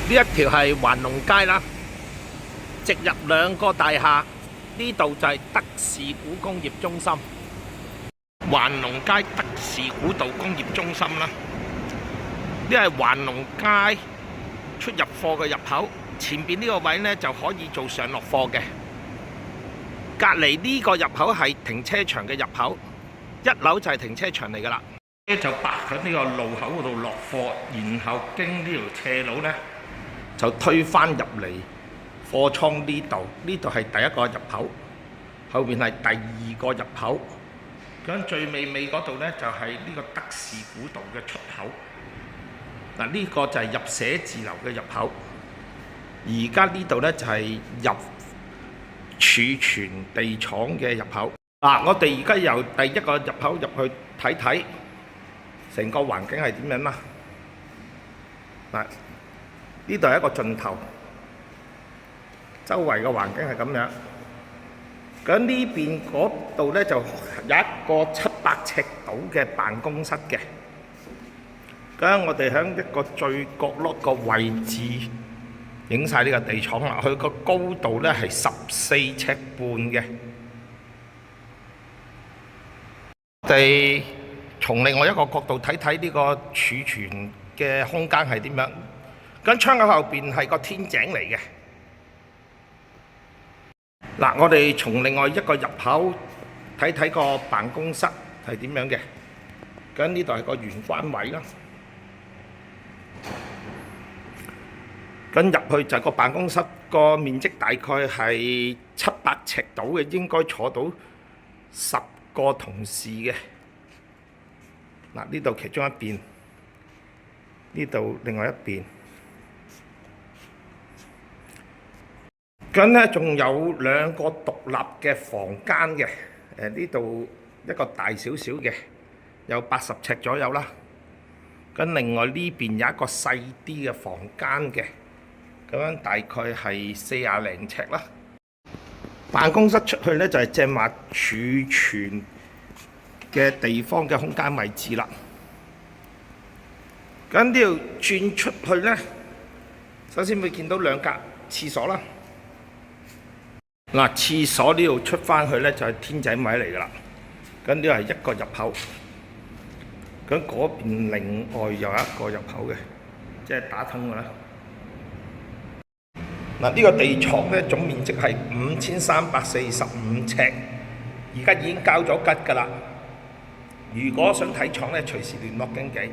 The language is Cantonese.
呢一條係環龍街啦，直入兩個大廈，呢度就係德士古工業中心。環龍街德士古道工業中心啦，呢係環龍街出入貨嘅入口，前邊呢個位呢就可以做上落貨嘅。隔離呢個入口係停車場嘅入口，一樓就係停車場嚟㗎啦。就泊喺呢個路口嗰度落貨，然後經呢條斜路呢，就推返入嚟貨倉呢度。呢度係第一個入口，後面係第二個入口。咁最尾嗰度呢，就係呢個德士古道嘅出口。嗱，呢個就係入寫字樓嘅入口。而家呢度呢，就係入儲存地廠嘅入口。嗱，我哋而家由第一個入口入去睇睇成個環境係點樣啦。嗱，呢度係一個盡頭，周圍嘅環境係咁樣。咁呢邊嗰度呢，就有一個700尺到嘅辦公室嘅。咁我哋喺一個最角落個位置影晒呢個地廠啦。佢個高度呢係14尺半嘅。我哋從另外一個角度睇睇呢個儲存嘅空間係點樣。咁窗口後邊係個天井嚟嘅。嗱，我哋從另外一個入口睇睇個辦公室係點樣嘅。咁呢度係個玄關位啦。咁入去就係個辦公室，個面積大概係700尺到嘅，應該坐到10個同事嘅。嗱，呢度其中一邊，呢度另外一邊。咁呢仲有兩個獨立嘅房間嘅，呢度一個大少少嘅，有80尺左右啦。咁另外呢邊有一個細啲嘅房間嘅，咁樣大概係40零尺啦。辦公室出去呢，就係正話儲存嘅地方嘅空間位置啦。咁呢度轉出去呢，首先會見到兩格廁所啦。嗱，廁所呢度出返去呢，就係天井位嚟㗎啦。咁呢度係一個入口，咁嗰邊另外有一個入口嘅，即係打通㗎啦。嗱，呢個地廠呢，總面積係5345尺，而家已經交咗吉㗎啦。如果想睇廠呢，隨時聯絡經紀。